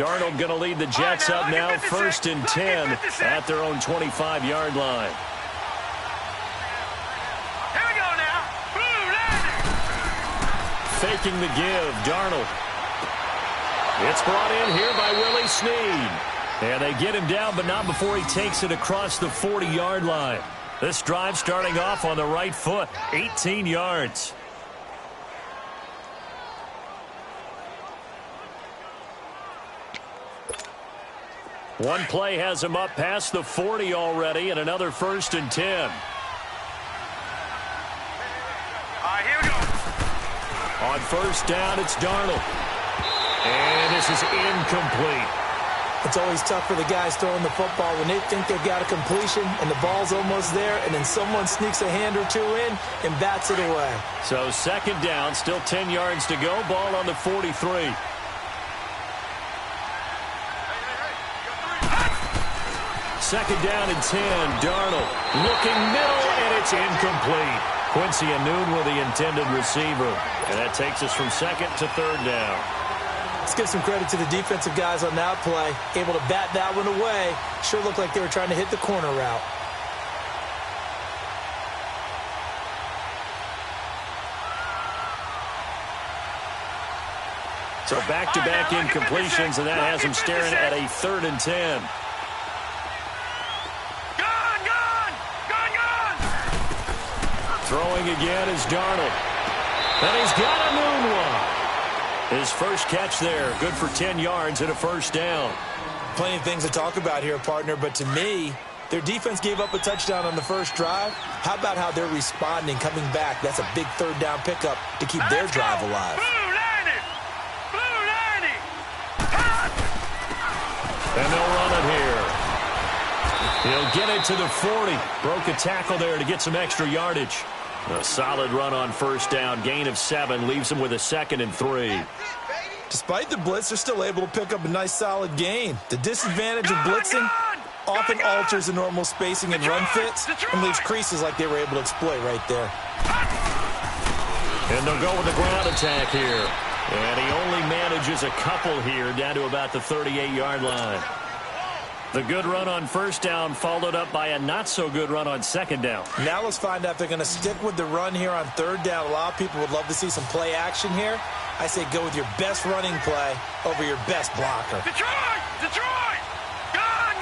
Darnold going to lead the Jets up now, 1st and 10 at their own 25-yard line. Here we go now. Faking the give, Darnold. It's brought in here by Willie Snead. And they get him down, but not before he takes it across the 40-yard line. This drive starting off on the right foot, 18 yards. One play has him up past the 40 already, and another 1st and 10. All right, here we go. On 1st down, it's Darnold. And this is incomplete. It's always tough for the guys throwing the football when they think they've got a completion and the ball's almost there, and then someone sneaks a hand or two in and bats it away. So 2nd down, still 10 yards to go. Ball on the 43. Second down and 10. Darnold looking middle, and it's incomplete. Quincy Anoon with the intended receiver. And that takes us from 2nd to 3rd down. Let's give some credit to the defensive guys on that play. Able to bat that one away. Sure looked like they were trying to hit the corner route. So back-to-back incompletions, and that has him staring at a 3rd and 10. Throwing again is Darnold. And he's got a noon one. His first catch there, good for 10 yards and a 1st down. Plenty of things to talk about here, partner, but to me, their defense gave up a touchdown on the first drive. How about how they're responding, coming back? That's a big 3rd down pickup to keep their drive alive. And they'll run it here. He'll get it to the 40. Broke a tackle there to get some extra yardage. A solid run on 1st down. Gain of 7 leaves him with a 2nd and 3. Despite the blitz, they're still able to pick up a nice solid gain. The disadvantage of blitzing often alters the normal spacing and run fits and leaves creases like they were able to exploit right there. And they'll go with the ground attack here. And he only manages a couple here down to about the 38-yard line. The good run on 1st down followed up by a not-so-good run on 2nd down. Now let's find out if they're going to stick with the run here on 3rd down. A lot of people would love to see some play action here. I say go with your best running play over your best blocker. Detroit! Detroit! Gone!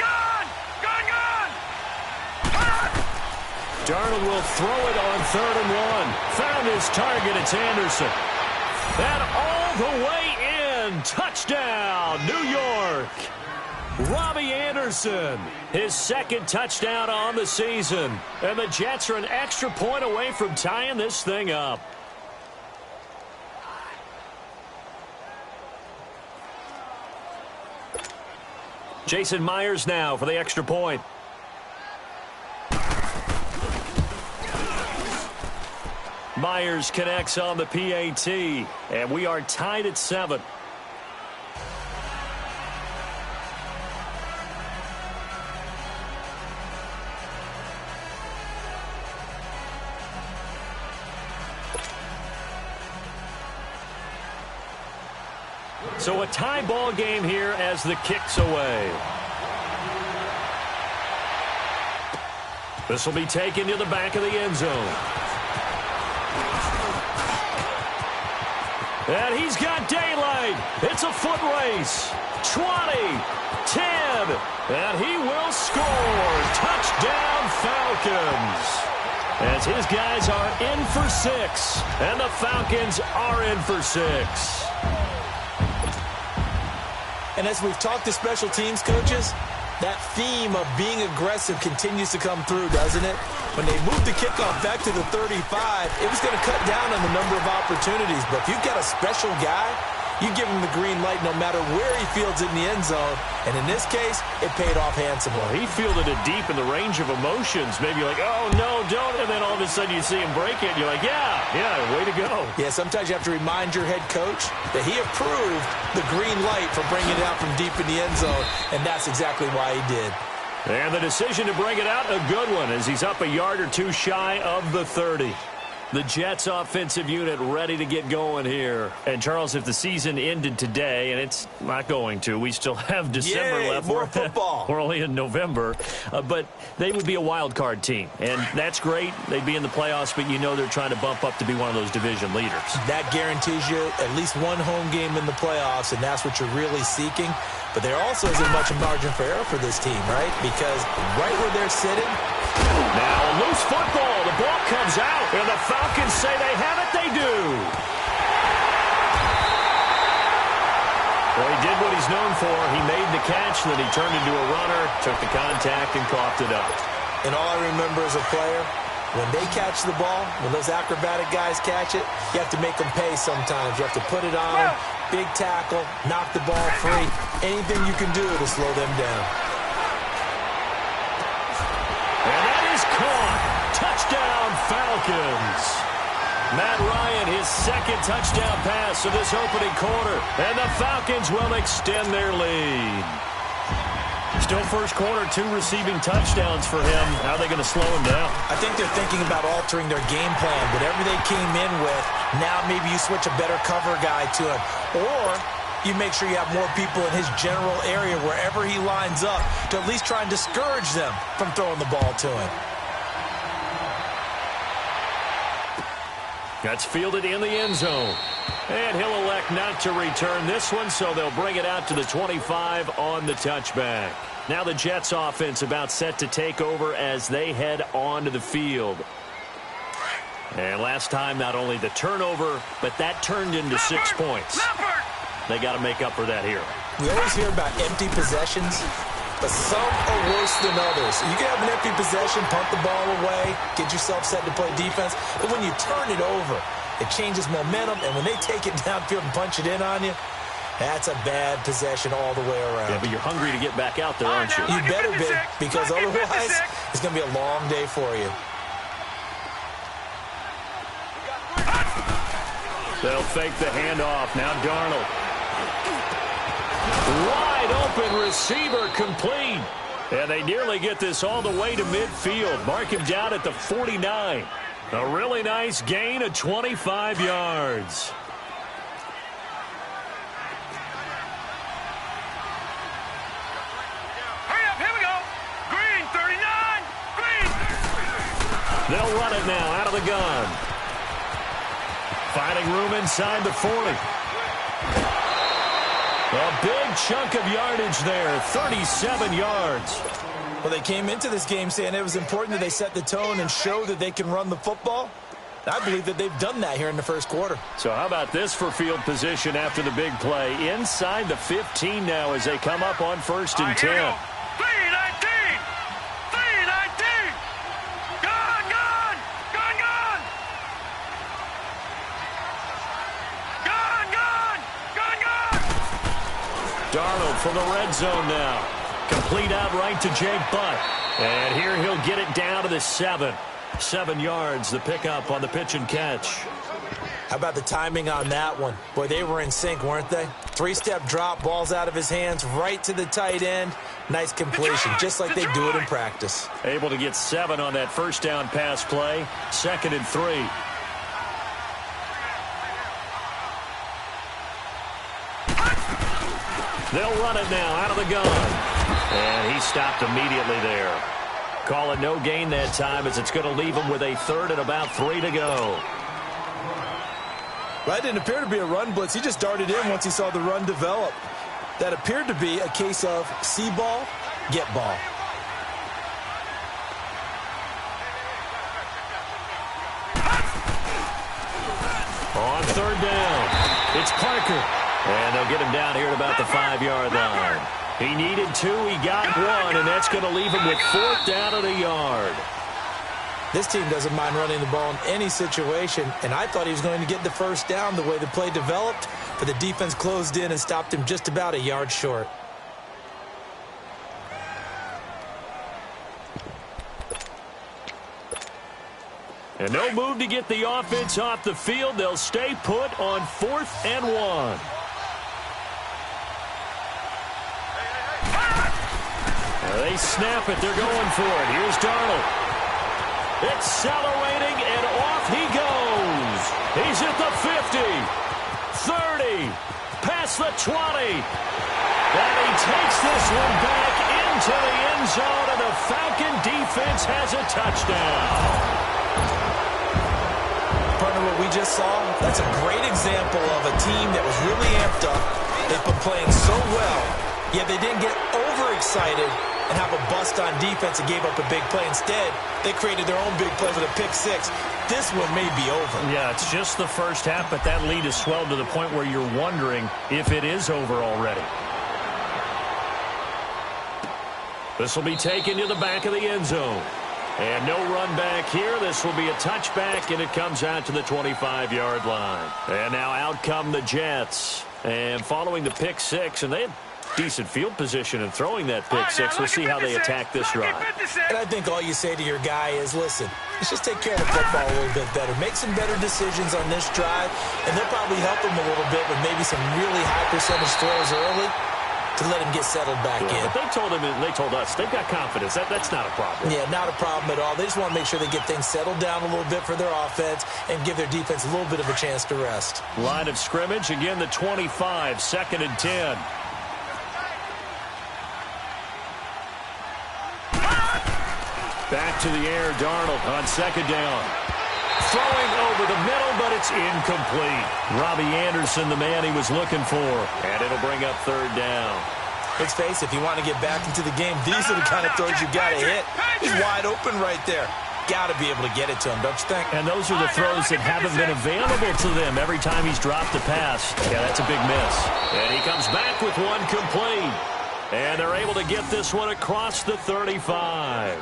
Darnold will throw it on 3rd and 1. Found his target. It's Anderson. And all the way in. Touchdown, New York. Robbie Anderson, his 2nd touchdown on the season. And the Jets are an extra point away from tying this thing up. Jason Myers now for the extra point. Myers connects on the PAT, and we are tied at 7. So a tie ball game here as the kick's away. This will be taken to the back of the end zone. And he's got daylight. It's a foot race. 20, 10, and he will score. Touchdown, Falcons. As his guys are in for 6, and the Falcons are in for 6. And as we've talked to special teams coaches, that theme of being aggressive continues to come through, doesn't it? When they moved the kickoff back to the 35, it was going to cut down on the number of opportunities. But if you've got a special guy, you give him the green light no matter where he fields it in the end zone. And in this case, it paid off handsomely. Well, he fielded it deep in the range of emotions. Maybe you're like, oh, no, don't. And then all of a sudden you see him break it. And you're like, yeah, way to go. Yeah, sometimes you have to remind your head coach that he approved the green light for bringing it out from deep in the end zone. And that's exactly why he did. And the decision to bring it out, a good one, as he's up a yard or two shy of the 30. The Jets offensive unit ready to get going here. And, Charles, if the season ended today, and it's not going to, we still have December left. More football. We're only in November. But they would be a wild card team. And that's great. They'd be in the playoffs, but you know they're trying to bump up to be one of those division leaders. That guarantees you at least one home game in the playoffs, and that's what you're really seeking. But there also isn't much margin for error for this team, right? Because right where they're sitting. Now a loose football. The ball comes out, and the Falcons say they have it. They do. Well, he did what he's known for. He made the catch, then he turned into a runner, took the contact, and coughed it up. And all I remember as a player, when they catch the ball, when those acrobatic guys catch it, you have to make them pay sometimes. You have to put it on them, big tackle, knock the ball free. Anything you can do to slow them down. And that is caught. Touchdown, Falcons. Matt Ryan, his second touchdown pass of this opening quarter. And the Falcons will extend their lead. Still first quarter, 2 receiving touchdowns for him. How are they going to slow him down? I think they're thinking about altering their game plan. Whatever they came in with, now maybe you switch a better cover guy to him. Or you make sure you have more people in his general area wherever he lines up to at least try and discourage them from throwing the ball to him. That's fielded in the end zone. And he'll elect not to return this one, so they'll bring it out to the 25 on the touchback. Now the Jets offense about set to take over as they head onto the field. And last time, not only the turnover, but that turned into 6 points. They got to make up for that here. We always hear about empty possessions, but some are worse than others. You can have an empty possession, punt the ball away, get yourself set to play defense, but when you turn it over, it changes momentum, and when they take it downfield and punch it in on you, that's a bad possession all the way around. Yeah, but you're hungry to get back out there, aren't you? You better be, because otherwise it's going to be a long day for you. They'll fake the handoff. Now Darnold. Wide open receiver complete. And they nearly get this all the way to midfield. Mark him down at the 49. A really nice gain of 25 yards. Hurry up, here we go. Green, 39. Green. They'll run it now out of the gun. Finding room inside the 40. A big chunk of yardage there, 37 yards. Well, they came into this game saying it was important that they set the tone and show that they can run the football. I believe that they've done that here in the first quarter. So how about this for field position after the big play? Inside the 15 now as they come up on 1st and 10. 319. 319. Gone, gone. Gone, gone. Gone, gone. Gone, gone. Darnold from the red zone now. Complete out right to Jake Butt. And here he'll get it down to the 7. 7 yards, the pickup on the pitch and catch. How about the timing on that one? Boy, they were in sync, weren't they? 3-step drop, balls out of his hands, right to the tight end. Nice completion, just like they do it in practice. Able to get 7 on that first down pass play. 2nd and 3. They'll run it now out of the gun. And he stopped immediately there. Call it no gain that time as it's going to leave him with a 3rd and about 3 to go. Well, that didn't appear to be a run blitz. He just darted in once he saw the run develop. That appeared to be a case of see ball, get ball. On 3rd down, it's Parker. And they'll get him down here at about the 5-yard line. He needed 2, he got 1, and that's going to leave him with 4th down at a yard. This team doesn't mind running the ball in any situation, and I thought he was going to get the first down the way the play developed, but the defense closed in and stopped him just about a yard short. And no move to get the offense off the field. They'll stay put on 4th and 1. They snap it. They're going for it. Here's Darnold. Accelerating, and off he goes. He's at the 50, 30, past the 20. And he takes this one back into the end zone, and the Falcon defense has a touchdown. Partner, what we just saw, that's a great example of a team that was really amped up. They've been playing so well, yet they didn't get overexcited and have a bust on defense and gave up a big play. Instead, they created their own big play with a pick six. This one may be over. Yeah, it's just the first half, but that lead has swelled to the point where you're wondering if it is over already. This will be taken to the back of the end zone. And no run back here. This will be a touchback, and it comes out to the 25-yard line. And now out come the Jets. And following the pick six, and they had decent field position in throwing that pick six. We'll see how they attack this drive. And I think all you say to your guy is, listen, let's just take care of the football a little bit better. Make some better decisions on this drive, and they'll probably help him a little bit with maybe some really high percentage throws early to let him get settled back in. But they told him, and they told us, they've got confidence. That's not a problem. Yeah, not a problem at all. They just want to make sure they get things settled down a little bit for their offense and give their defense a little bit of a chance to rest. Line of scrimmage, again, the 25, 2nd and 10. Back to the air, Darnold on 2nd down. Throwing over the middle, but it's incomplete. Robbie Anderson, the man he was looking for. And it'll bring up 3rd down. Let's face it, if you want to get back into the game, these are the kind of throws you got to hit. He's wide open right there. Got to be able to get it to him, don't you think? And those are the throws that haven't been available to them every time he's dropped a pass. Yeah, that's a big miss. And he comes back with one complete. And they're able to get this one across the 35.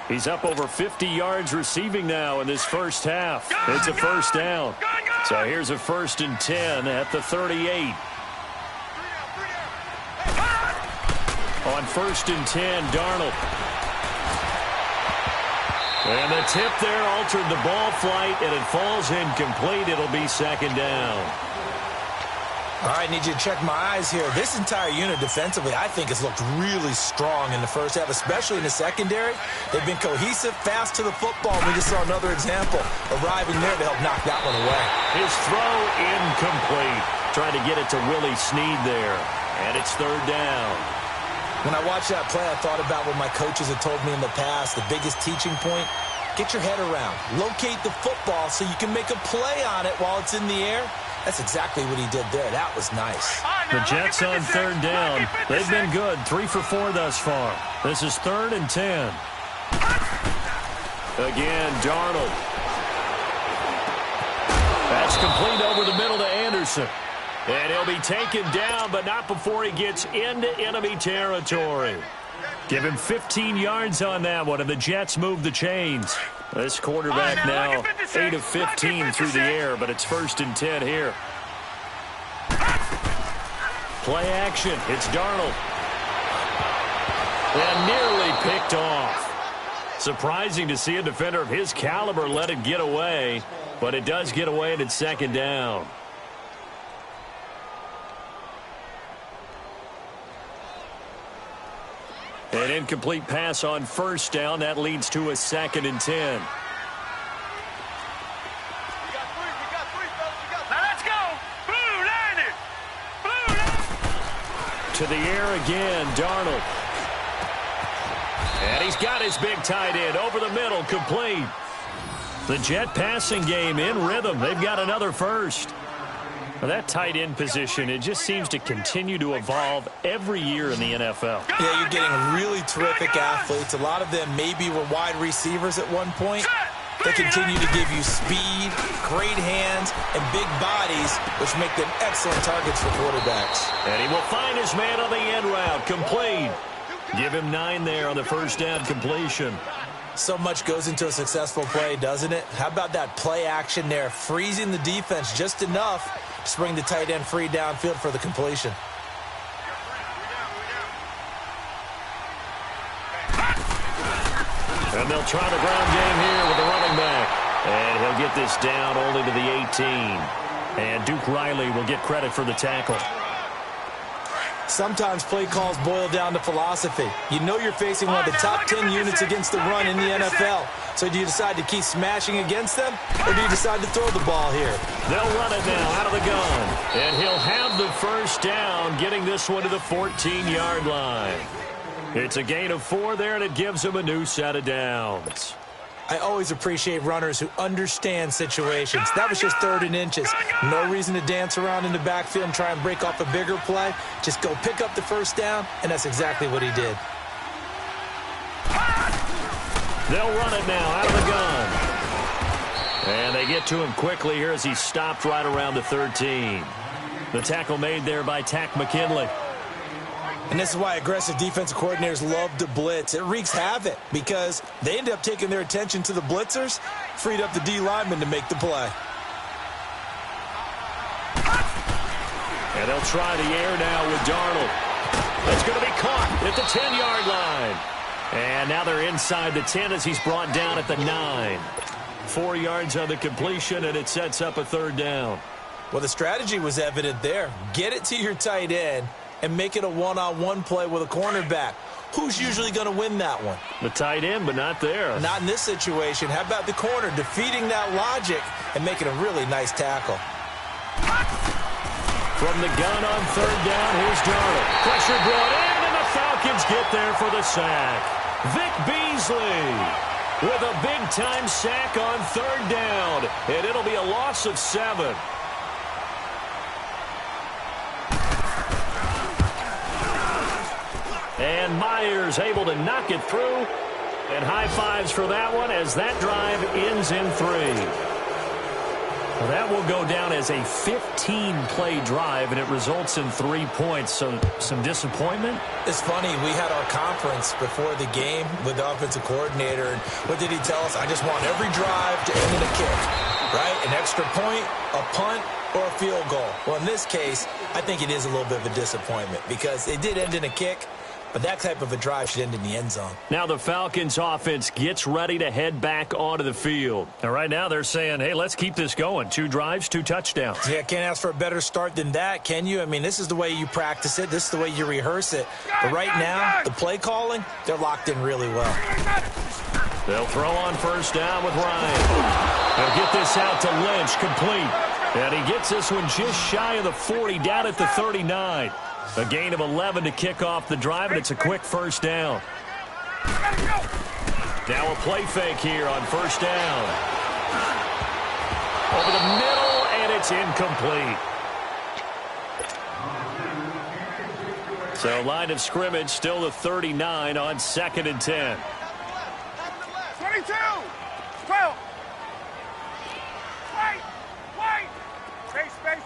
He's up over 50 yards receiving now in this first half. It's a 1st down. So here's a 1st and 10 at the 38. On 1st and 10, Darnold. And the tip there altered the ball flight, and it falls incomplete. It'll be 2nd down. All right, need you to check my eyes here. This entire unit defensively, I think, has looked really strong in the first half, especially in the secondary. They've been cohesive, fast to the football. We just saw another example arriving there to help knock that one away. His throw incomplete. Trying to get it to Willie Snead there. And it's 3rd down. When I watched that play, I thought about what my coaches had told me in the past. The biggest teaching point, get your head around. Locate the football so you can make a play on it while it's in the air. That's exactly what he did there. That was nice. The Jets on 3rd down. They've been good. 3 for 4 thus far. This is 3rd and 10. Again, Darnold. That's complete over the middle to Anderson. And he'll be taken down, but not before he gets into enemy territory. Give him 15 yards on that one, and the Jets move the chains. This quarterback now 8 of 15 through the air, but it's 1st and 10 here. Play action. It's Darnold. And nearly picked off. Surprising to see a defender of his caliber let it get away, but it does get away, and it's 2nd down. An incomplete pass on 1st down. That leads to a 2nd and 10. To the air again, Darnold. And he's got his big tight end over the middle, complete. The Jet passing game in rhythm. They've got another first. Well, that tight end position, it just seems to continue to evolve every year in the NFL. Yeah, you're getting really terrific athletes. A lot of them maybe were wide receivers at one point. They continue to give you speed, great hands, and big bodies, which make them excellent targets for quarterbacks. And he will find his man on the end route, complete. Give him 9 there on the 1st down completion. So much goes into a successful play, doesn't it? How about that play action there, freezing the defense just enough to bring the tight end free downfield for the completion. And they'll try the ground game here with the running back. And he'll get this down only to the 18. And Duke Riley will get credit for the tackle. Sometimes play calls boil down to philosophy. You know you're facing one of the top 10 units against the run in the NFL. So do you decide to keep smashing against them, or do you decide to throw the ball here? They'll run it now out of the gun. And he'll have the first down, getting this one to the 14-yard line. It's a gain of 4 there, and it gives him a new set of downs. I always appreciate runners who understand situations. That was just 3rd and inches. No reason to dance around in the backfield and try and break off a bigger play. Just go pick up the first down, and that's exactly what he did. They'll run it now out of the gun. And they get to him quickly here as he stopped right around the 13. The tackle made there by Tack McKinley. And this is why aggressive defensive coordinators love to blitz. It wreaks havoc because they end up taking their attention to the blitzers, freed up the D lineman to make the play. And they'll try the air now with Darnold. It's going to be caught at the 10-yard line. And now they're inside the 10 as he's brought down at the 9. 4 yards on the completion, and it sets up a 3rd down. Well, the strategy was evident there. Get it to your tight end and make it a one-on-one play with a cornerback. Who's usually going to win that one? The tight end, but not there. Not in this situation. How about the corner defeating that logic and making a really nice tackle? From the gun on 3rd down, here's Darnold. Pressure brought in, and the Falcons get there for the sack. Vic Beasley with a big-time sack on 3rd down, and it'll be a loss of 7. And Myers able to knock it through. And high fives for that one as that drive ends in 3. Well, that will go down as a 15-play drive, and it results in 3 points. So some disappointment? It's funny. We had our conference before the game with the offensive coordinator. And what did he tell us? I just want every drive to end in a kick, right? An extra point, a punt, or a field goal. Well, in this case, I think it is a little bit of a disappointment because it did end in a kick. But that type of a drive should end in the end zone. Now the Falcons offense gets ready to head back onto the field. And right now they're saying, hey, let's keep this going. 2 drives, 2 touchdowns. Yeah, can't ask for a better start than that, can you? I mean, this is the way you practice it. This is the way you rehearse it. But right now, the play calling, they're locked in really well. They'll throw on 1st down with Ryan. They'll get this out to Lynch, complete. And he gets this one just shy of the 40, down at the 39. A gain of 11 to kick off the drive, and it's a quick 1st down. Now a play fake here on 1st down. Over the middle, and it's incomplete. So line of scrimmage still the 39 on 2nd and 10. 22! 12! Wait! Space!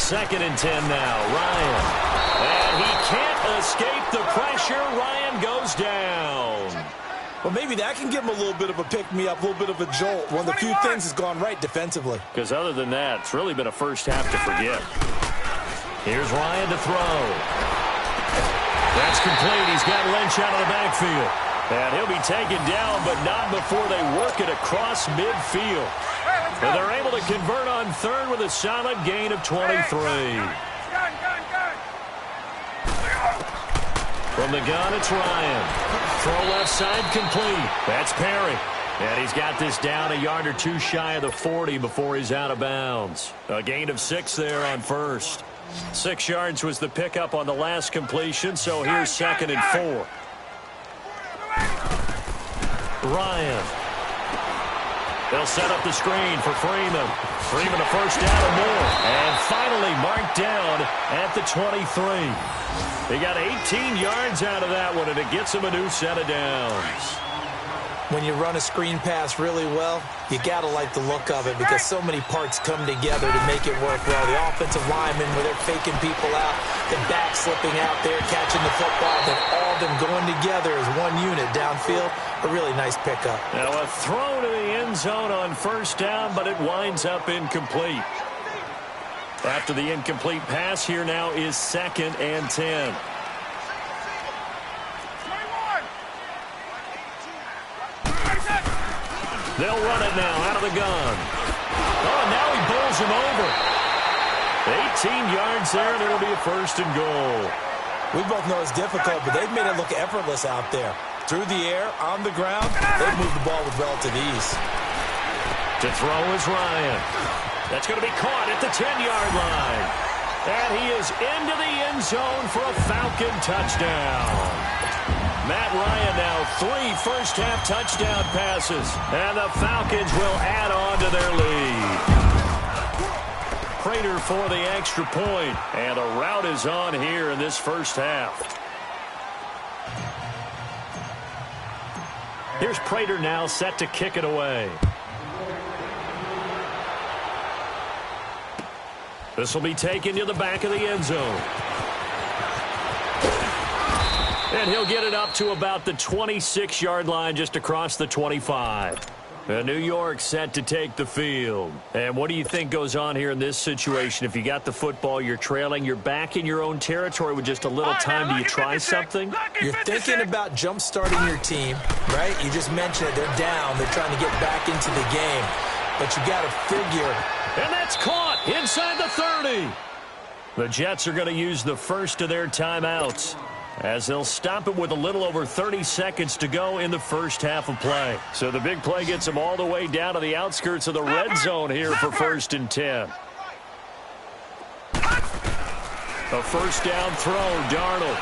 2nd and 10 now. Ryan. And he can't escape the pressure. Ryan goes down. Well, maybe that can give him a little bit of a pick-me-up, a little bit of a jolt. One of the few things has gone right defensively. Because other than that, it's really been a first half to forget. Here's Ryan to throw. That's complete. He's got Lynch out of the backfield. And he'll be taken down, but not before they work it across midfield. And they're able to convert on 3rd with a solid gain of 23. From the gun, it's Ryan. Throw left side complete. That's Perry. And he's got this down a yard or 2 shy of the 40 before he's out of bounds. A gain of 6 there on 1st. 6 yards was the pickup on the last completion, so here's 2nd and 4. Ryan. They'll set up the screen for Freeman. Freeman a 1st down and more. And finally marked down at the 23. They got 18 yards out of that one, and it gets them a new set of downs. When you run a screen pass really well, you got to like the look of it because so many parts come together to make it work well. The offensive linemen, where they're faking people out, the back slipping out there, catching the football, then all of them going together as one unit downfield. A really nice pickup. Now a throw to the end zone on 1st down, but it winds up incomplete. After the incomplete pass, here now is 2nd and 10. They'll run it now out of the gun. Oh, now he bowls him over. 18 yards there, and it'll be a 1st and goal. We both know it's difficult, but they've made it look effortless out there. Through the air, on the ground, they've moved the ball with relative ease. To throw is Ryan. That's going to be caught at the 10-yard line. And he is into the end zone for a Falcon touchdown. Matt Ryan now 3 first-half touchdown passes. And the Falcons will add on to their lead. Prater for the extra point. And a rout is on here in this first half. Here's Prater now set to kick it away. This will be taken to the back of the end zone. And he'll get it up to about the 26-yard line, just across the 25. New York set to take the field. And what do you think goes on here in this situation? If you got the football, you're trailing, you're back in your own territory with just a little time. Do you try something? You're thinking about jump-starting your team, right? You just mentioned it. They're down. They're trying to get back into the game. But you got to figure. And that's caught inside the 30. The Jets are going to use the first of their timeouts, as they'll stop it with a little over 30 seconds to go in the first half of play. So the big play gets them all the way down to the outskirts of the red zone here for 1st and 10. A first down throw, Darnold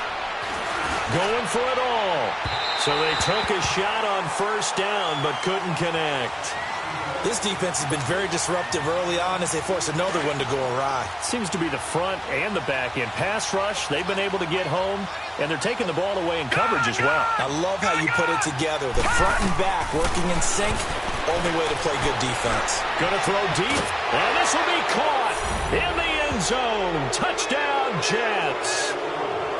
going for it all. So they took a shot on 1st down but couldn't connect. This defense has been very disruptive early on as they force another one to go awry. Seems to be the front and the back end. Pass rush, they've been able to get home, and they're taking the ball away in coverage as well. I love how you put it together. The front and back working in sync, only way to play good defense. Going to throw deep, and this will be caught in the end zone. Touchdown, Jets.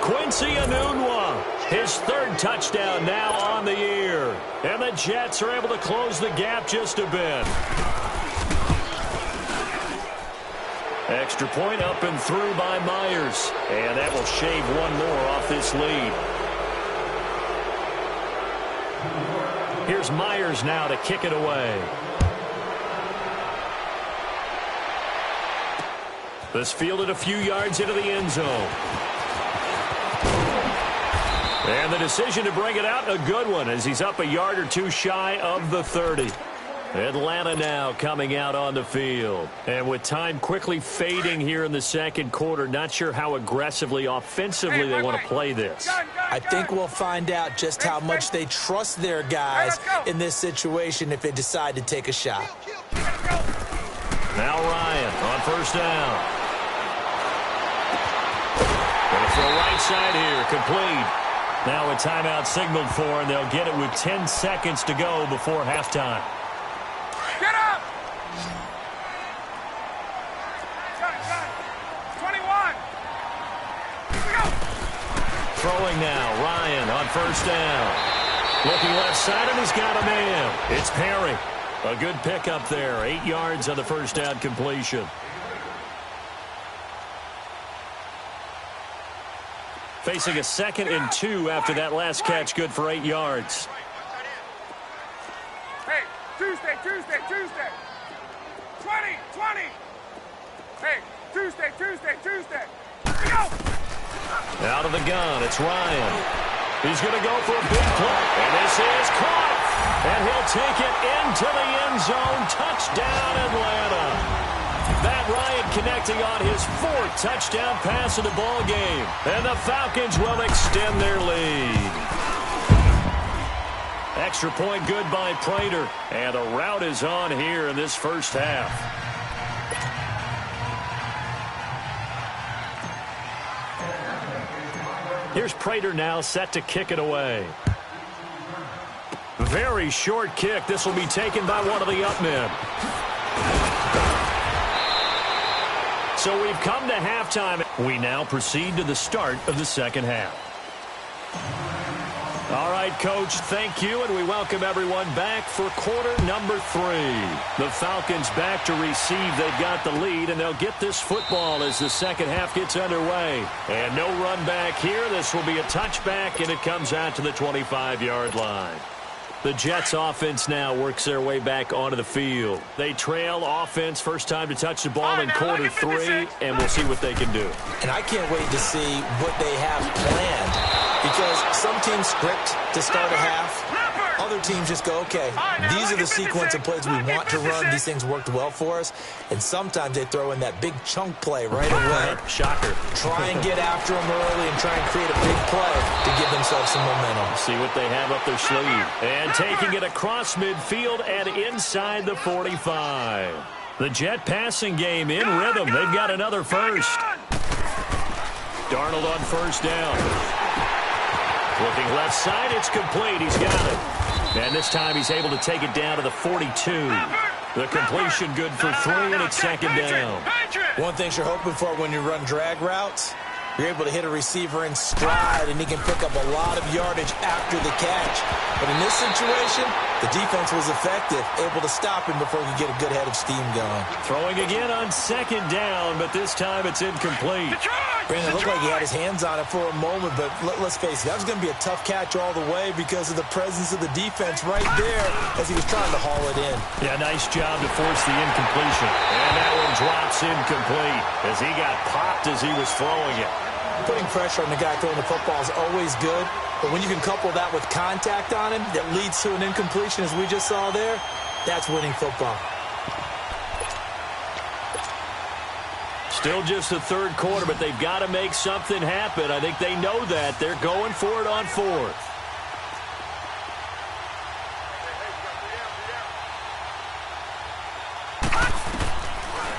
Quincy Enunwa, his 3rd touchdown now on the year. And the Jets are able to close the gap just a bit. Extra point up and through by Myers. And that will shave one more off this lead. Here's Myers now to kick it away. This fielded a few yards into the end zone. And the decision to bring it out, a good one, as he's up a yard or two shy of the 30. Atlanta now coming out on the field. And with time quickly fading here in the second quarter, not sure how aggressively, offensively they want to play this. I think we'll find out just how much they trust their guys in this situation if they decide to take a shot. Now Ryan on 1st down. Going to throw right side here, complete. Now a timeout signaled for, and they'll get it with 10 seconds to go before halftime. Get up! 21. Go. Throwing now, Ryan on 1st down. Looking left side, and he's got a man. It's Perry. A good pickup there. 8 yards on the 1st down completion. Facing a 2nd and 2 after that last catch, good for 8 yards. Hey, Tuesday. 20. Hey, Tuesday. Go! Out of the gun, it's Ryan. He's going to go for a big play. And this is caught. And he'll take it into the end zone. Touchdown, Atlanta. Matt Ryan connecting on his 4th touchdown pass of the ball game. And the Falcons will extend their lead. Extra point good by Prater. And a rout is on here in this first half. Here's Prater now set to kick it away. Very short kick. This will be taken by one of the up men. So we've come to halftime. We now proceed to the start of the second half. All right, Coach, thank you, and we welcome everyone back for quarter number 3. The Falcons back to receive. They've got the lead, and they'll get this football as the second half gets underway. And no run back here. This will be a touchback, and it comes out to the 25-yard line. The Jets offense now works their way back onto the field. They trail offense first time to touch the ball in quarter 3, and we'll see what they can do. And I can't wait to see what they have planned, because some teams script to start a half. Other teams just go, okay, these are the sequence of plays we want to run. These things worked well for us. And sometimes they throw in that big chunk play right away. Shocker. Try and get after them early and try and create a big play to give themselves some momentum. See what they have up their sleeve. And taking it across midfield and inside the 45. The Jet passing game in rhythm. They've got another first. Darnold on first down. Looking left side, it's complete. He's got it. And this time he's able to take it down to the 42. The completion good for 3, and it's second down. One thing you're hoping for when you run drag routes, you're able to hit a receiver in stride, and he can pick up a lot of yardage after the catch. But in this situation, the defense was effective, able to stop him before he could get a good head of steam going. Throwing again on second down, but this time it's incomplete. Brandon, it looked like he had his hands on it for a moment, but let's face it, that was going to be a tough catch all the way because of the presence of the defense right there as he was trying to haul it in. Yeah, nice job to force the incompletion. And that one drops incomplete as he got popped as he was throwing it. Putting pressure on the guy throwing the football is always good, but when you can couple that with contact on him that leads to an incompletion, as we just saw there, that's winning football. Still just the third quarter, but they've got to make something happen. I think they know that. They're going for it on fourth.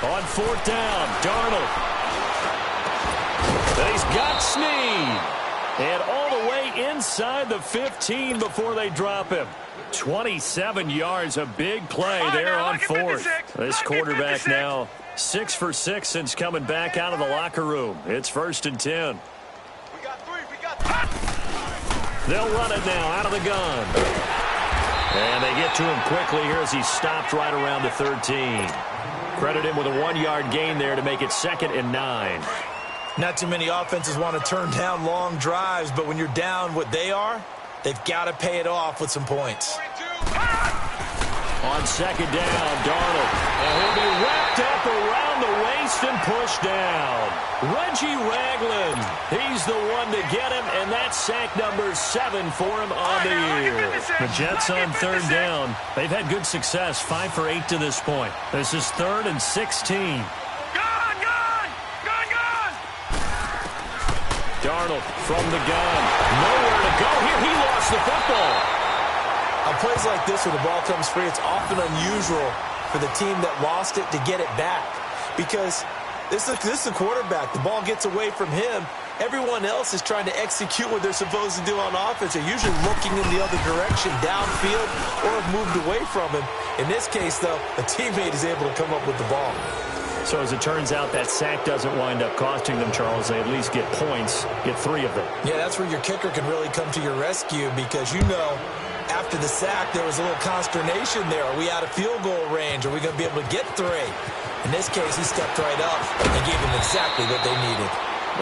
On fourth down, Darnold. He's got Snead. And all the way inside the 15 before they drop him. 27 yards, a big play there on fourth. This quarterback now 6 for 6 since coming back out of the locker room. It's 1st and 10. They'll run it now out of the gun. And they get to him quickly here as he stopped right around the 13. Credit him with a 1-yard gain there to make it 2nd and 9. Not too many offenses want to turn down long drives, but when you're down what they are, they've got to pay it off with some points. On second down, Darnold. And he'll be wrapped up around the waist and pushed down. Reggie Ragland. He's the one to get him, and that's sack number 7 for him on the year. The Jets on third down. They've had good success, 5 for 8 to this point. This is 3rd and 16. Darnold from the gun. Nowhere to go here. He lost the football. On plays like this where the ball comes free, it's often unusual for the team that lost it to get it back. Because this is a quarterback. The ball gets away from him. Everyone else is trying to execute what they're supposed to do on offense. They're usually looking in the other direction, downfield, or have moved away from him. In this case, though, a teammate is able to come up with the ball. So as it turns out, that sack doesn't wind up costing them, Charles. They at least get points, get 3 of them. Yeah, that's where your kicker can really come to your rescue because, you know, after the sack, there was a little consternation there. Are we out of field goal range? Are we going to be able to get 3? In this case, he stepped right up and gave them exactly what they needed.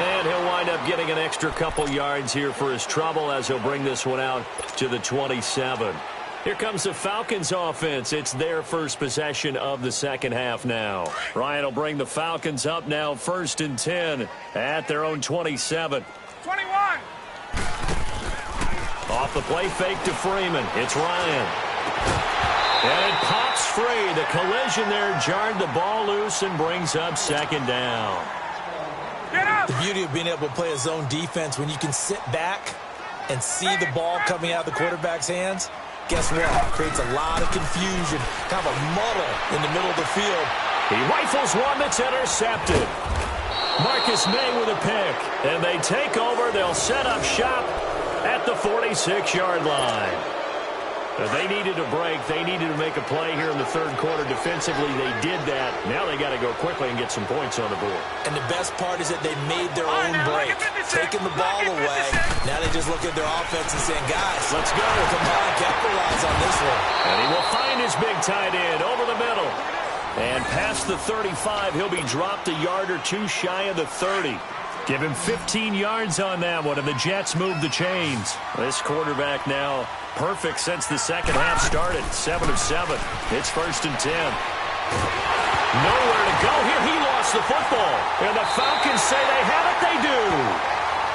And he'll wind up getting an extra couple yards here for his trouble as he'll bring this one out to the 27. Here comes the Falcons offense. It's their first possession of the second half now. Ryan will bring the Falcons up now 1st and 10 at their own 27. 21. Off the play fake to Freeman. It's Ryan. And it pops free. The collision there jarred the ball loose and brings up 2nd down. Get up. The beauty of being able to play a zone defense when you can sit back and see the ball coming out of the quarterback's hands. Guess what? It creates a lot of confusion, kind of a muddle in the middle of the field. He rifles one that's intercepted. Marcus May with a pick. And they take over. They'll set up shop at the 46-yard line. They needed a break. They needed to make a play here in the third quarter. Defensively, they did that. Now they got to go quickly and get some points on the board. And the best part is that they made their own break, taking the ball away. Now they just look at their offense and saying, guys, let's go. Come on, capitalize on this one. And he will find his big tight end over the middle. And past the 35, he'll be dropped a yard or 2 shy of the 30. Give him 15 yards on that one, and the Jets move the chains. This quarterback now perfect since the second half started. 7 of 7. It's 1st and 10. Nowhere to go here. He lost the football. And the Falcons say they have it. They do.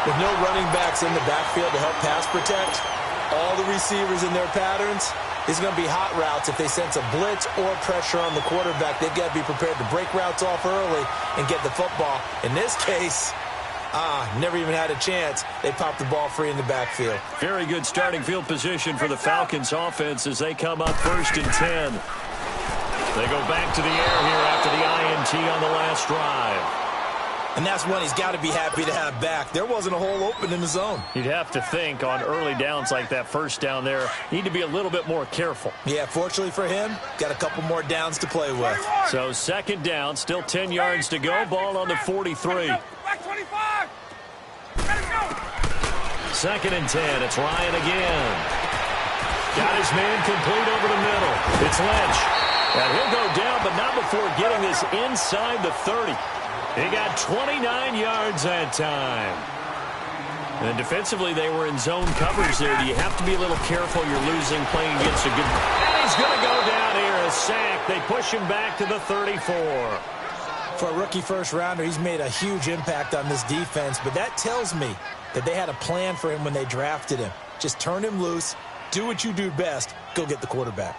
With no running backs in the backfield to help pass protect, all the receivers in their patterns, it's going to be hot routes if they sense a blitz or pressure on the quarterback. They've got to be prepared to break routes off early and get the football. In this case, never even had a chance. They popped the ball free in the backfield. Very good starting field position for the Falcons offense as they come up 1st and 10. They go back to the air here after the INT on the last drive. And that's one he's got to be happy to have back. There wasn't a hole open in the zone. You'd have to think on early downs like that first down there, need to be a little bit more careful. Yeah, fortunately for him, got a couple more downs to play with. So 2nd down, still 10 yards to go. Ball on the 43. Back 25. Let it go. 2nd and 10. It's Ryan again. Got his man complete over the middle. It's Lynch. And he'll go down, but not before getting this inside the 30. He got 29 yards that time. And defensively, they were in zone coverage there. Do you have to be a little careful? You're losing, playing against a good... And he's going to go down here, a sack. They push him back to the 34. For a rookie first-rounder, he's made a huge impact on this defense, but that tells me that they had a plan for him when they drafted him. Just turn him loose, do what you do best, go get the quarterback.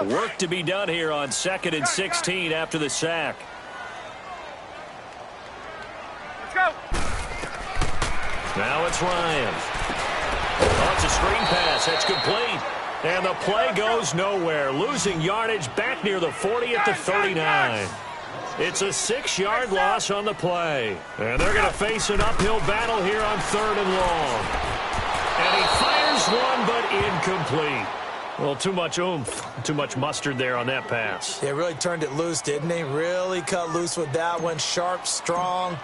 Work to be done here on 2nd and 16 after the sack. Let's go. Now it's Ryan. Oh, it's a screen pass. That's complete. And the play goes nowhere. Losing yardage back near the 40 at the 39. It's a 6-yard loss on the play. And they're going to face an uphill battle here on 3rd and long. And he fires one, but incomplete. Well, too much oomph, too much mustard there on that pass. They really turned it loose, didn't they? Really cut loose with that one. Sharp, strong.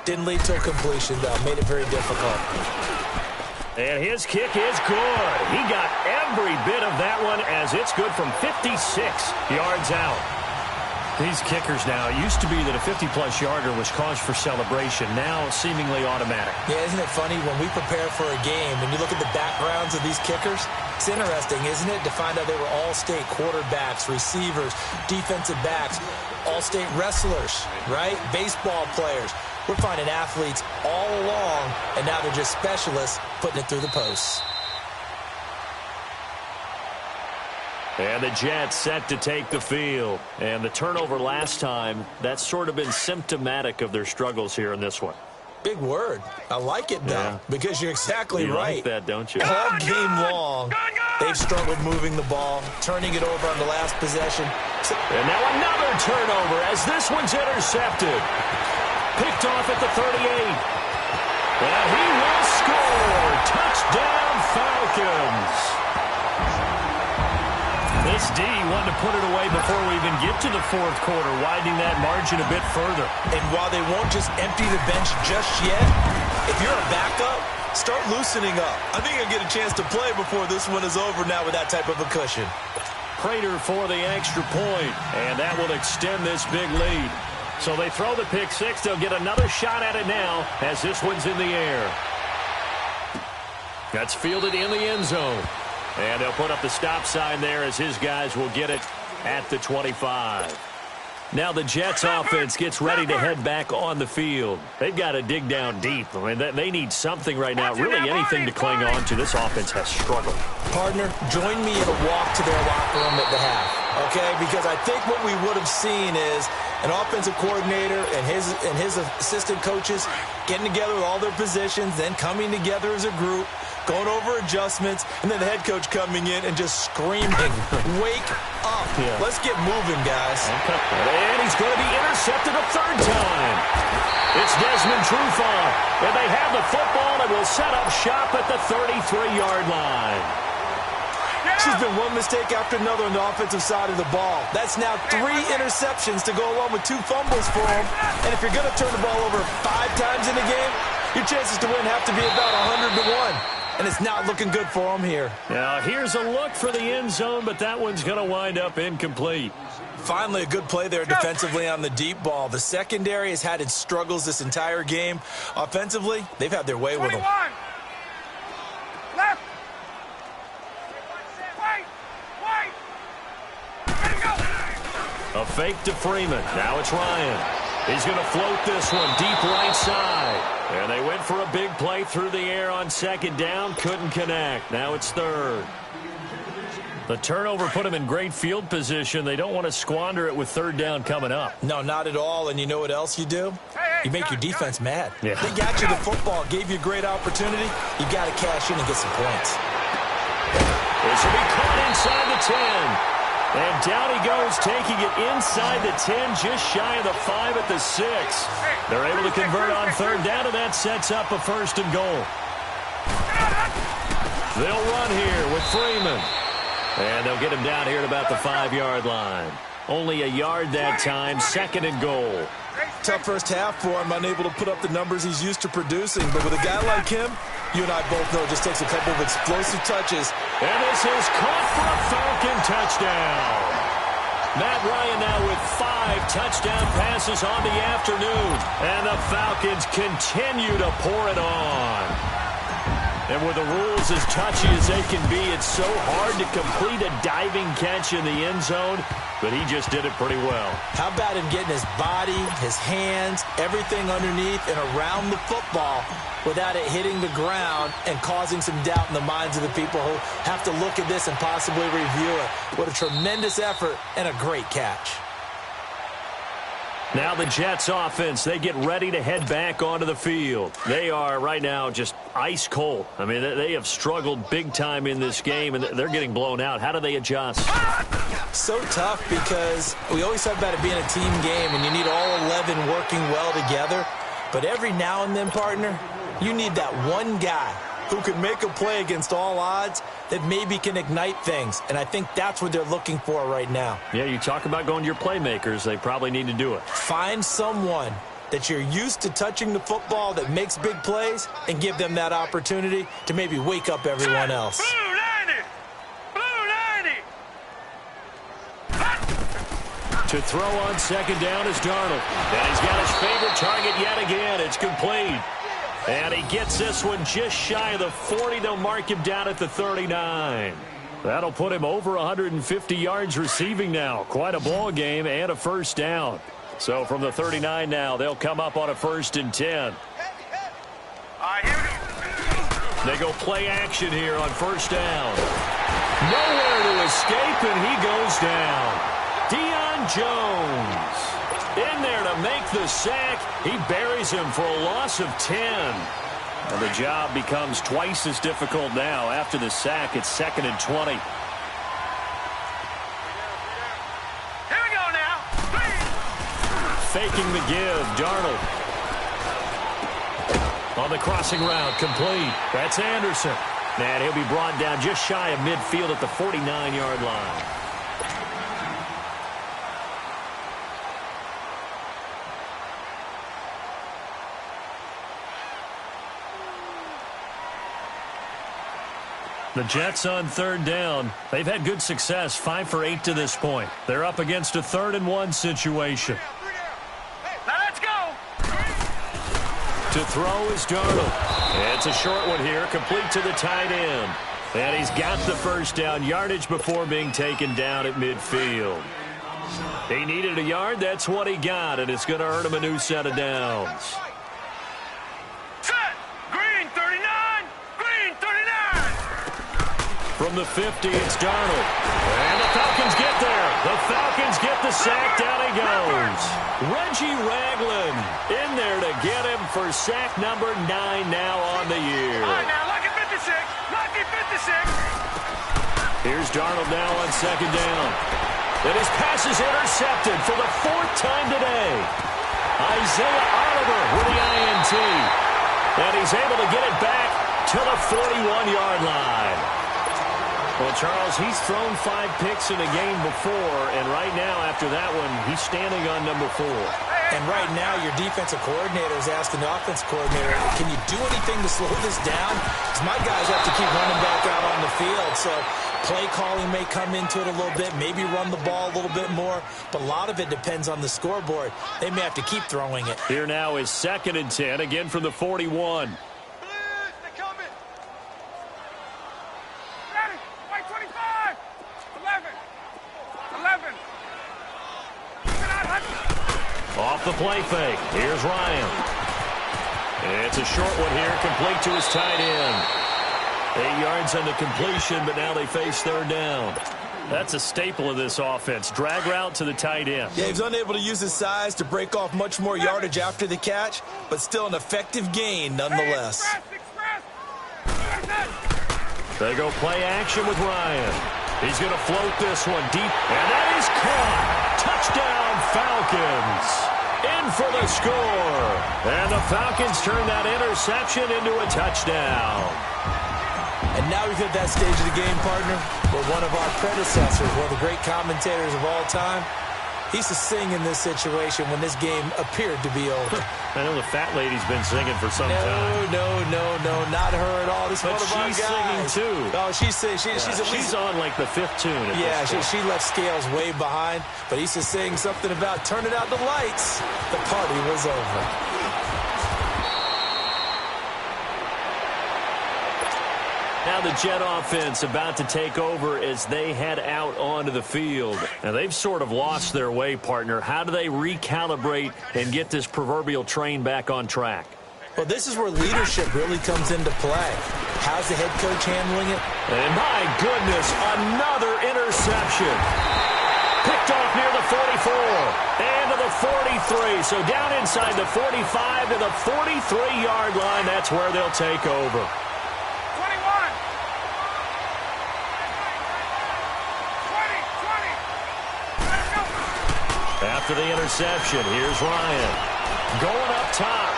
Didn't lead to a completion, though. Made it very difficult. And his kick is good. He got every bit of that one as it's good from 56 yards out. These kickers now, it used to be that a 50-plus yarder was cause for celebration. Now, seemingly automatic. Yeah, isn't it funny when we prepare for a game and you look at the backgrounds of these kickers? It's interesting, isn't it, to find out they were all-state quarterbacks, receivers, defensive backs, all-state wrestlers, right? Baseball players. We're finding athletes all along, and now they're just specialists putting it through the posts. And the Jets set to take the field. And the turnover last time, that's sort of been symptomatic of their struggles here in this one. Big word. I like it, though, because you're exactly right. You like that, don't you? All game long, they've struggled moving the ball, turning it over on the last possession. And now another turnover as this one's intercepted. Picked off at the 38. And he will score. Touchdown, Falcons. This D wanted to put it away before we even get to the 4th quarter, widening that margin a bit further. And while they won't just empty the bench just yet, if you're a backup, start loosening up. I think you'll get a chance to play before this one is over now with that type of a cushion. Prater for the extra point, and that will extend this big lead. So they throw the pick six. They'll get another shot at it now as this one's in the air. That's fielded in the end zone. And they'll put up the stop sign there as his guys will get it at the 25. Now the Jets offense gets ready to head back on the field. They've got to dig down deep. I mean, they need something right now, really anything to cling on to. This offense has struggled. Partner, join me in a walk to their locker room at the half, okay? Because I think what we would have seen is an offensive coordinator and his assistant coaches getting together with all their positions, then coming together as a group, going over adjustments, and then the head coach coming in and just screaming, wake up. Yeah. Let's get moving, guys. And he's going to be intercepted a third time. It's Desmond Trufant, and they have the football and will set up shop at the 33-yard line. There's been one mistake after another on the offensive side of the ball. That's now 3 interceptions to go along with 2 fumbles for him. And if you're going to turn the ball over 5 times in the game, your chances to win have to be about 100 to 1. And it's not looking good for him here. Now, here's a look for the end zone, but that one's going to wind up incomplete. Finally, a good play there defensively on the deep ball. The secondary has had its struggles this entire game. Offensively, they've had their way with them. Left. A fake to Freeman. Now it's Ryan. He's going to float this one deep right side. And they went for a big play through the air on second down. Couldn't connect. Now it's third. The turnover put them in great field position. They don't want to squander it with third down coming up. No, not at all. And you know what else you do? You make your defense mad. Yeah. They got you the football, gave you a great opportunity. You got to cash in and get some points. This will be caught inside the 10. And down he goes, taking it inside the 10, just shy of the 5 at the 6. They're able to convert on third down, and that sets up a first and goal. They'll run here with Freeman. And they'll get him down here at about the 5-yard line. Only a yard that time, second and goal. Tough first half for him, unable to put up the numbers he's used to producing. But with a guy like him, you and I both know it just takes a couple of explosive touches. And this is caught for a Falcon touchdown. Matt Ryan now with 5 touchdown passes on the afternoon. And the Falcons continue to pour it on. And with the rules as touchy as they can be, it's so hard to complete a diving catch in the end zone, but he just did it pretty well. How about him getting his body, his hands, everything underneath and around the football without it hitting the ground and causing some doubt in the minds of the people who have to look at this and possibly review it. What a tremendous effort and a great catch. Now the Jets offense, they get ready to head back onto the field. They are right now just ice cold. I mean, they have struggled big time in this game, and they're getting blown out. How do they adjust? So tough because we always talk about it being a team game, and you need all 11 working well together. But every now and then, partner, you need that one guy who can make a play against all odds that maybe can ignite things. And I think that's what they're looking for right now. Yeah, you talk about going to your playmakers. They probably need to do it. Find someone that you're used to touching the football that makes big plays and give them that opportunity to maybe wake up everyone else. Blue 90! Blue 90! To throw on second down is Darnold. And he's got his favorite target yet again. It's complete. And he gets this one just shy of the 40. They'll mark him down at the 39. That'll put him over 150 yards receiving now. Quite a ball game and a first down. So from the 39 now, they'll come up on a 1st and 10. They go play action here on first down. Nowhere to escape, and he goes down. Deion Jones in there to make the sack. He buries him for a loss of 10. And the job becomes twice as difficult now. After the sack, it's 2nd and 20. Here we go now. Faking the give, Darnold. On the crossing route, complete. That's Anderson. And he'll be brought down just shy of midfield at the 49-yard line. The Jets on third down. They've had good success, 5 for 8 to this point. They're up against a 3rd and 1 situation. Now let's go. To throw is Darnold. It's a short one here, complete to the tight end. And he's got the first down, yardage before being taken down at midfield. He needed a yard. That's what he got, and it's going to earn him a new set of downs. Set. Green 39. Green 39. From the 50, it's Darnold. And the Falcons get there. The Falcons get the sack. Down he goes. Reggie Ragland in there to get him for sack number 9 now on the year. All right, now, lucky 56. Lucky 56. Here's Darnold now on second down. And his pass is intercepted for the 4th time today. Isaiah Oliver with the INT. And he's able to get it back to the 41-yard line. Well, Charles, he's thrown 5 picks in a game before, and right now, after that one, he's standing on number 4. And right now, your defensive coordinator is asking the offensive coordinator, can you do anything to slow this down? Because my guys have to keep running back out on the field. So play calling may come into it a little bit, maybe run the ball a little bit more, but a lot of it depends on the scoreboard. They may have to keep throwing it. Here now is 2nd and 10, again from the 41. Off the play fake. Here's Ryan. It's a short one here, complete to his tight end. 8 yards on the completion, but now they face 3rd down. That's a staple of this offense. Drag route to the tight end. Yeah, he's unable to use his size to break off much more yardage after the catch, but still an effective gain nonetheless. They go play action with Ryan. He's going to float this one deep, and that is caught. Touchdown, Falcons. In for the score. And the Falcons turn that interception into a touchdown. And now we've hit that stage of the game, partner, where one of our predecessors, one of the great commentators of all time, he used to sing in this situation when this game appeared to be over. I know the fat lady's been singing for some time. No, not her at all. This is one of our guys. She's singing too. Oh, she's on like the 5th tune. Yeah, she left Scales way behind, but he used to sing something about turning out the lights. The party was over. Now the Jet offense about to take over as they head out onto the field. Now they've sort of lost their way, partner. How do they recalibrate and get this proverbial train back on track? Well, this is where leadership really comes into play. How's the head coach handling it? And my goodness, another interception. Picked off near the 44 and to the 43. So down inside the 45 to the 43-yard line. That's where they'll take over. After the interception, here's Ryan. Going up top.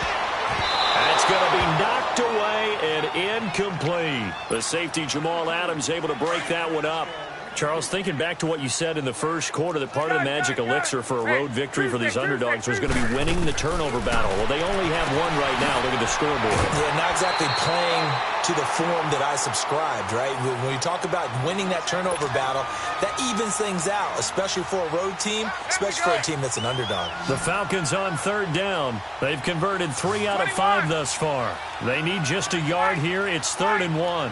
And it's going to be knocked away and incomplete. The safety, Jamal Adams, able to break that one up. Charles, thinking back to what you said in the first quarter, that part of the magic elixir for a road victory for these underdogs was going to be winning the turnover battle. Well, they only have one right now. Look at the scoreboard. Yeah, not exactly playing to the form that I subscribed, right? When you talk about winning that turnover battle, that evens things out, especially for a road team, especially for a team that's an underdog. The Falcons on 3rd down. They've converted 3 out of 5 thus far. They need just a yard here. It's 3rd and 1.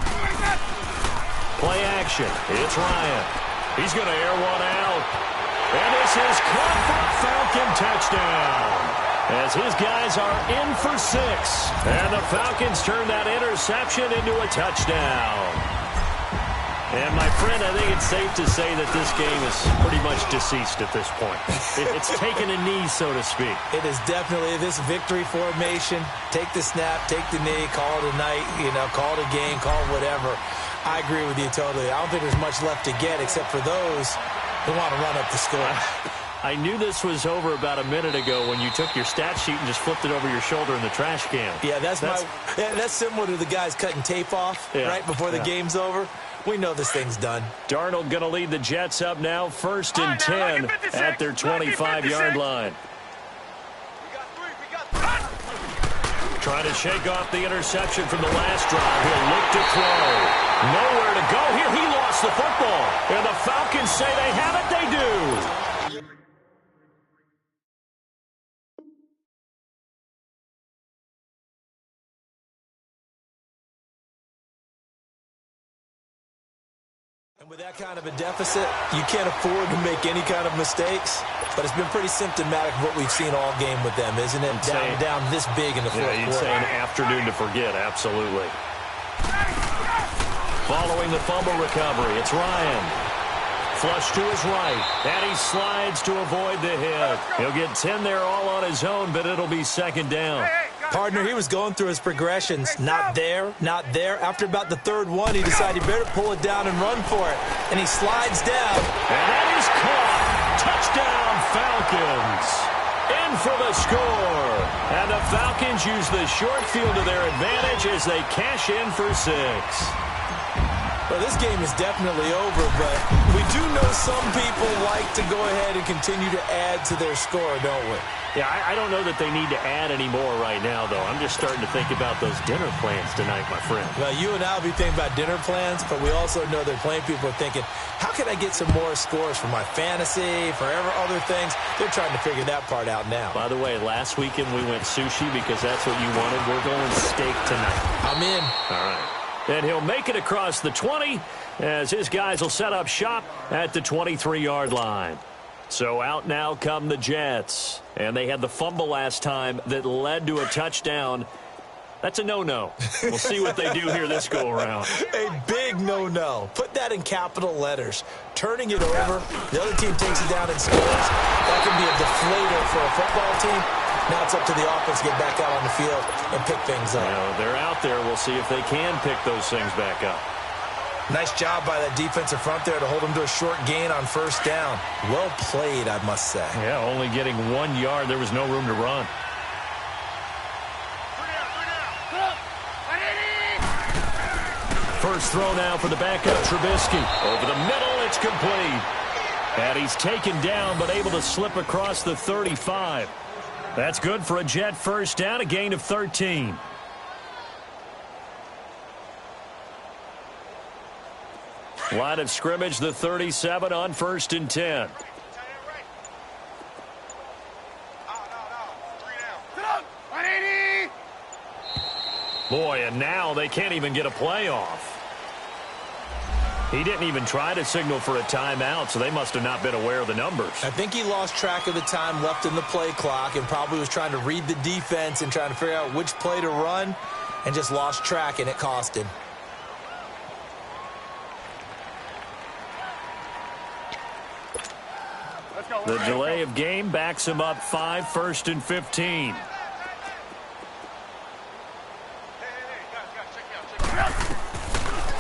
Play action. It's Ryan. He's going to air one out. And this is caught for a Falcon touchdown. As his guys are in for 6. And the Falcons turn that interception into a touchdown. And, my friend, I think it's safe to say that this game is pretty much deceased at this point. It's taken a knee, so to speak. It is definitely this victory formation. Take the snap, take the knee, call it a night, call it a game, call it whatever. I agree with you totally. I don't think there's much left to get except for those who want to run up the score. I knew this was over about a minute ago when you took your stat sheet and just flipped it over your shoulder in the trash can. Yeah, that's similar to the guys cutting tape off right before the game's over. We know this thing's done. Darnold going to lead the Jets up now, 1st and 10 at their 25-yard line. Trying to shake off the interception from the last drive. He'll look to throw. Nowhere to go here. He lost the football. And the Falcons say they have it. They do. With that kind of a deficit, you can't afford to make any kind of mistakes. But it's been pretty symptomatic of what we've seen all game with them, isn't it? Down this big in the fourth quarter. You'd say an afternoon to forget, absolutely. Following the fumble recovery, it's Ryan. Flush to his right, and he slides to avoid the hit. He'll get 10 there all on his own, but it'll be second down. Partner, he was going through his progressions. Not there, not there. After about the third one, he decided he better pull it down and run for it. And he slides down. And that is caught. Touchdown, Falcons. In for the score. And the Falcons use the short field to their advantage as they cash in for 6. Well, this game is definitely over, but we do know some people like to go ahead and continue to add to their score, don't we? Yeah, I don't know that they need to add any more right now, though. I'm just starting to think about those dinner plans tonight, my friend. Well, you and I will be thinking about dinner plans, but we also know that plenty of people are thinking, how can I get some more scores for my fantasy, for other things? They're trying to figure that part out now. By the way, last weekend we went sushi because that's what you wanted. We're going steak tonight. I'm in. All right. And he'll make it across the 20 as his guys will set up shop at the 23-yard line. So out now come the Jets. And they had the fumble last time that led to a touchdown. That's a no-no. We'll see what they do here this go-around. A big no-no. Put that in capital letters. Turning it over, the other team takes it down and scores. That can be a deflator for a football team. Now it's up to the offense to get back out on the field and pick things up. They're out there. We'll see if they can pick those things back up. Nice job by that defensive front there to hold them to a short gain on first down. Well played, I must say. Yeah, only getting 1 yard. There was no room to run. First throw now for the backup, Trubisky. Over the middle, it's complete. And he's taken down, but able to slip across the 35. That's good for a Jet first down, a gain of 13. Line of scrimmage, the 37 on 1st and 10. Boy, and now they can't even get a play off. He didn't even try to signal for a timeout, so they must have not been aware of the numbers. I think he lost track of the time left in the play clock and probably was trying to read the defense and trying to figure out which play to run and just lost track, and it cost him. The delay of game backs him up 5, 1st and 15.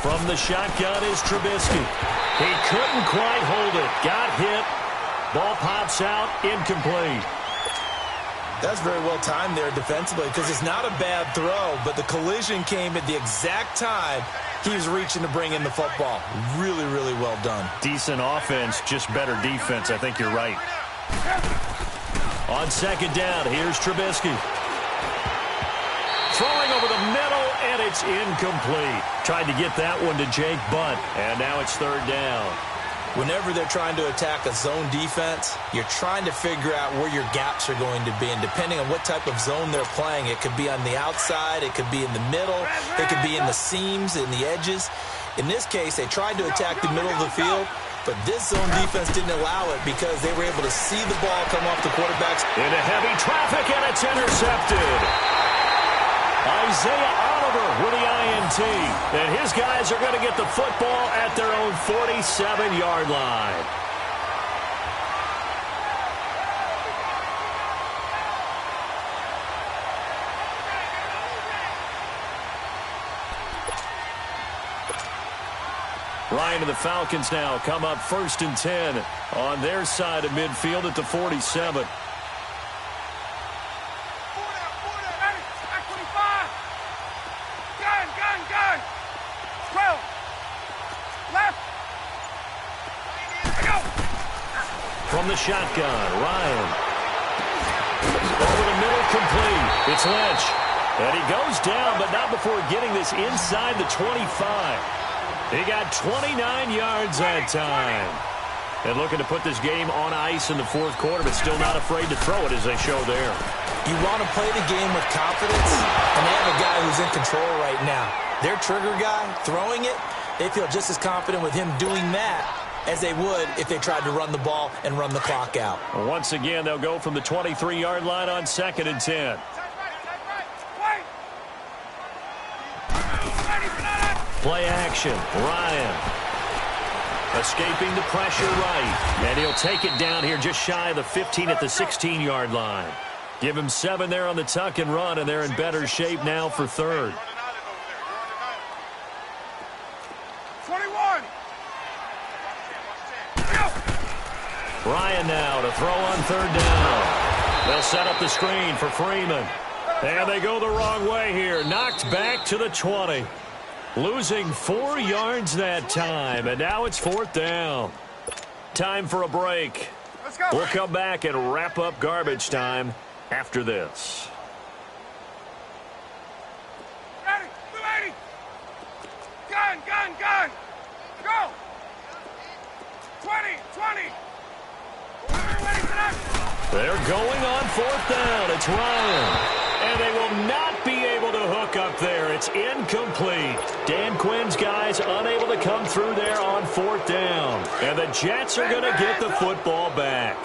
From the shotgun is Trubisky. He couldn't quite hold it. Got hit. Ball pops out. Incomplete. That's very well timed there defensively because it's not a bad throw, but the collision came at the exact time he was reaching to bring in the football. Really, really well done. Decent offense, just better defense. I think you're right. On second down, here's Trubisky. Throwing over the middle, and it's incomplete. Tried to get that one to Jake Butt, and now it's third down. Whenever they're trying to attack a zone defense, you're trying to figure out where your gaps are going to be. And depending on what type of zone they're playing, it could be on the outside, it could be in the middle, it could be in the seams, in the edges. In this case, they tried to attack the middle of the field, but this zone defense didn't allow it because they were able to see the ball come off the quarterbacks. Into heavy traffic, and it's intercepted. Isaiah Oliver with the INT. And his guys are going to get the football at their own 47-yard line. Ryan and the Falcons now come up 1st and 10 on their side of midfield at the 47. From the shotgun, Ryan. Over the middle, complete. It's Lynch. And he goes down, but not before getting this inside the 25. He got 29 yards that time. And looking to put this game on ice in the fourth quarter, but still not afraid to throw it as they show there. You want to play the game with confidence, and they have a guy who's in control right now. Their trigger guy, throwing it, they feel just as confident with him doing that as they would if they tried to run the ball and run the clock out. Once again, they'll go from the 23-yard line on 2nd and 10. Play action. Ryan escaping the pressure right. And he'll take it down here just shy of the 15 at the 16-yard line. Give him 7 there on the tuck and run, and they're in better shape now for 3rd. 21. Ryan now to throw on 3rd down. They'll set up the screen for Freeman. And they go the wrong way here. Knocked back to the 20. Losing 4 yards that time, and now it's 4th down. Time for a break. Let's go. We'll come back and wrap up garbage time after this. Ready, 280. Gun, gun, gun. Go. 20. Ready for that. They're going on 4th down. It's Ryan. And they will not be able to hook up there. It's incomplete. Dan Quinn's guys unable to come through there on 4th down. And the Jets are going to get the football back.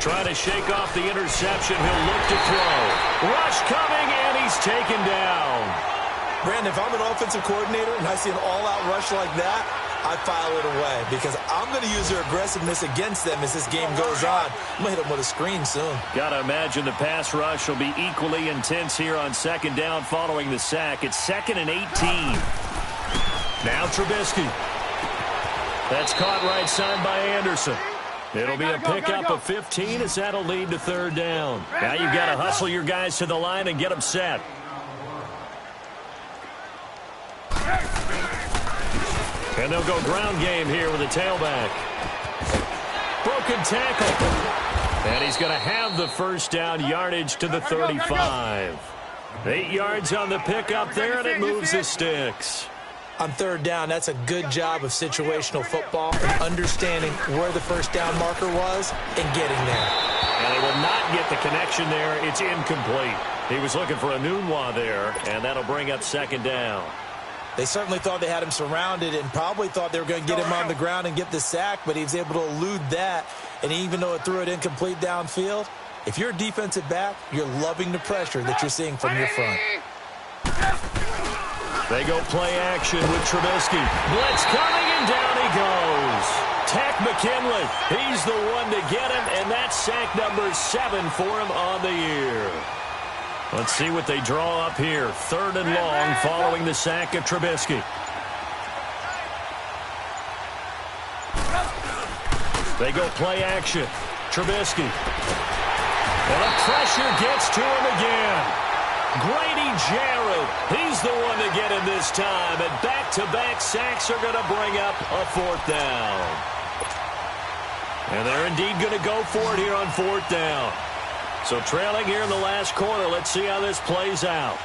Trying to shake off the interception. He'll look to throw. Rush coming, and he's taken down. Brandon, if I'm an offensive coordinator and I see an all-out rush like that, I file it away because I'm going to use their aggressiveness against them as this game goes on. I'm going to hit them with a screen soon. Got to imagine the pass rush will be equally intense here on 2nd down following the sack. It's 2nd and 18. Now Trubisky. That's caught right side by Anderson. It'll be a pickup of 15 as that'll lead to 3rd down. Now you've got to hustle your guys to the line and get them set. And they'll go ground game here with a tailback. Broken tackle. And he's going to have the 1st down, yardage to the 35. 8 yards on the pickup there, and it moves the sticks. On 3rd down, that's a good job of situational football and understanding where the 1st down marker was and getting there. And they will not get the connection there. It's incomplete. He was looking for a Nunwa there, and that'll bring up 2nd down. They certainly thought they had him surrounded and probably thought they were going to get him on the ground and get the sack, but he was able to elude that. And even though it threw it incomplete downfield, if you're a defensive back, you're loving the pressure that you're seeing from your front. They go play action with Trubisky. Blitz coming, and down he goes. Tech McKinley, he's the one to get him, and that's sack number 7 for him on the year. Let's see what they draw up here. 3rd and long following the sack of Trubisky. They go play action. Trubisky. And the pressure gets to him again. Grady Jarrett, he's the one to get him this time. And back-to-back sacks are going to bring up a 4th down. And they're indeed going to go for it here on 4th down. So trailing here in the last quarter, let's see how this plays out.